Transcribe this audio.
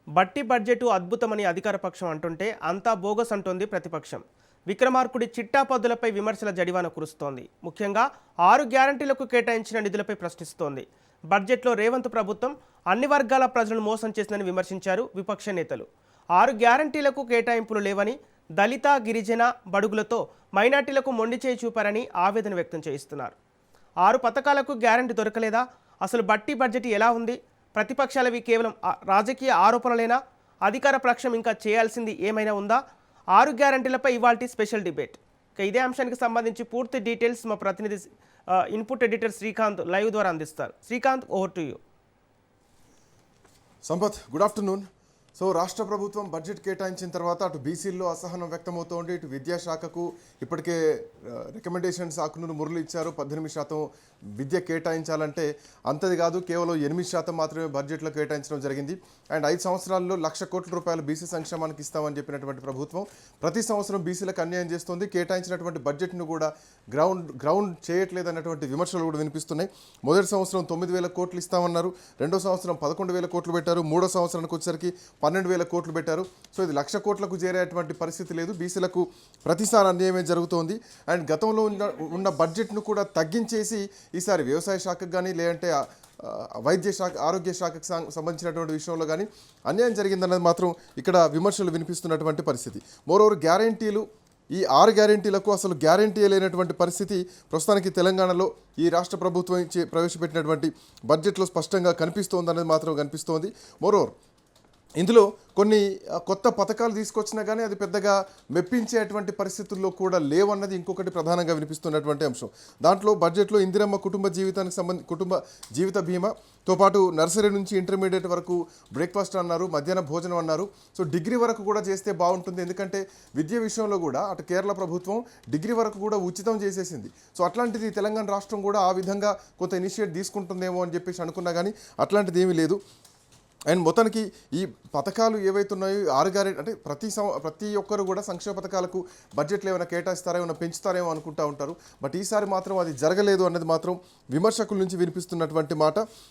బట్టి బడ్జెట్ అద్భుతమని అధికార పక్షం అంటుంటే అంతా బోగస్ అంటోంది ప్రతిపక్షం. విక్రమార్కుడి చిట్టా పద్దులపై విమర్శల జడివాన కురుస్తోంది. ముఖ్యంగా 6 గ్యారంటీలకు కేటాయించిన నిధులపై ప్రశ్నిస్తోంది. బడ్జెట్లో రేవంత్ ప్రభుత్వం అన్ని వర్గాల ప్రజలను మోసం చేసిందని విమర్శించారు విపక్ష నేతలు. 6 గ్యారంటీలకు కేటాయింపులు లేవని, దళిత గిరిజన బడుగులతో మైనార్టీలకు మొండి చేయి చూపారని ఆవేదన వ్యక్తం చేయిస్తున్నారు. 6 పథకాలకు గ్యారంటీ దొరకలేదా? అసలు బట్టి బడ్జెట్ ఎలా ఉంది? ప్రతిపక్షాలవి కేవలం రాజకీయ ఆరోపణలేనా? అధికార పక్షం ఇంకా చేయాల్సింది ఏమైనా ఉందా? 6 గ్యారంటీలపై ఇవాల్టి స్పెషల్ డిబేట్. ఇదే అంశానికి సంబంధించి పూర్తి డీటెయిల్స్ మా ప్రతినిధి ఇన్పుట్ ఎడిటర్ శ్రీకాంత్ లైవ్ ద్వారా అందిస్తారు. Srikanth, over to you. Sampath, good afternoon. So రాష్ట్ర ప్రభుత్వం బడ్జెట్ కేటాయించిన తర్వాత అటు బీసీల్లో అసహనం వ్యక్తమవుతోంది. ఇటు విద్యాశాఖకు ఇప్పటికే రికమెండేషన్స్ ఆకునూరు మురళి ఇచ్చారు. 18% విద్య కేటాయించాలంటే అంతది కాదు, కేవలం 8% మాత్రమే బడ్జెట్లో కేటాయించడం జరిగింది. అండ్ 5 సంవత్సరాల్లో 1,00,000 కోట్ల రూపాయలు బీసీ సంక్షేమానికి ఇస్తామని చెప్పినటువంటి ప్రభుత్వం ప్రతి సంవత్సరం బీసీలకు అన్యాయం చేస్తుంది. కేటాయించినటువంటి బడ్జెట్ను కూడా గ్రౌండ్ చేయట్లేదు అన్నటువంటి విమర్శలు కూడా వినిపిస్తున్నాయి. మొదటి సంవత్సరం 9,000 కోట్లు ఇస్తామన్నారు, రెండో సంవత్సరం 11,000 కోట్లు పెట్టారు, మూడో సంవత్సరానికి వచ్చేసరికి 12,000 కోట్లు పెట్టారు. సో ఇది 1,00,000 కోట్లకు చేరేటువంటి పరిస్థితి లేదు. బీసీలకు ప్రతిసారి అన్యాయమే జరుగుతోంది. అండ్ గతంలో ఉన్న బడ్జెట్ను కూడా తగ్గించేసి ఈసారి వ్యవసాయ శాఖకు కానీ లేదంటే వైద్య శాఖ, ఆరోగ్య శాఖకు సంబంధించినటువంటి విషయంలో కానీ అన్యాయం జరిగిందన్నది మాత్రం ఇక్కడ విమర్శలు వినిపిస్తున్నటువంటి పరిస్థితి. మోరోవర్ గ్యారంటీలు, ఈ 6 గ్యారంటీలకు అసలు గ్యారంటీ లేనటువంటి పరిస్థితి ప్రస్తుతానికి తెలంగాణలో ఈ రాష్ట్ర ప్రభుత్వం ప్రవేశపెట్టినటువంటి బడ్జెట్లో స్పష్టంగా కనిపిస్తోందనేది మాత్రం కనిపిస్తోంది. మోరోవర్ ఇందులో కొన్ని కొత్త పథకాలు తీసుకొచ్చినా కానీ అది పెద్దగా మెప్పించేటువంటి పరిస్థితుల్లో కూడా లేవన్నది ఇంకొకటి ప్రధానంగా వినిపిస్తున్నటువంటి అంశం. దాంట్లో బడ్జెట్లో ఇందిరమ్మ కుటుంబ జీవిత బీమాతో పాటు నర్సరీ నుంచి ఇంటర్మీడియట్ వరకు బ్రేక్ఫాస్ట్ అన్నారు, మధ్యాహ్న భోజనం అన్నారు. సో డిగ్రీ వరకు కూడా చేస్తే బాగుంటుంది, ఎందుకంటే విద్య విషయంలో కూడా అటు కేరళ ప్రభుత్వం డిగ్రీ వరకు కూడా ఉచితం చేసేసింది. సో అట్లాంటిది తెలంగాణ రాష్ట్రం కూడా ఆ విధంగా కొంత ఇనిషియేట్ తీసుకుంటుందేమో అని చెప్పేసి అనుకున్నా కానీ అట్లాంటిది ఏమీ లేదు. అండ్ మొత్తానికి ఈ పథకాలు ఏవైతున్నాయో 6 గ్యారెంటీ అంటే ప్రతి ఒక్కరు కూడా సంక్షేమ పథకాలకు బడ్జెట్లో ఏమైనా కేటాయిస్తారో ఏమైనా పెంచుతారేమో అనుకుంటూ ఉంటారు. బట్ ఈసారి మాత్రం అది జరగలేదు అన్నది మాత్రం విమర్శకుల నుంచి వినిపిస్తున్నటువంటి మాట.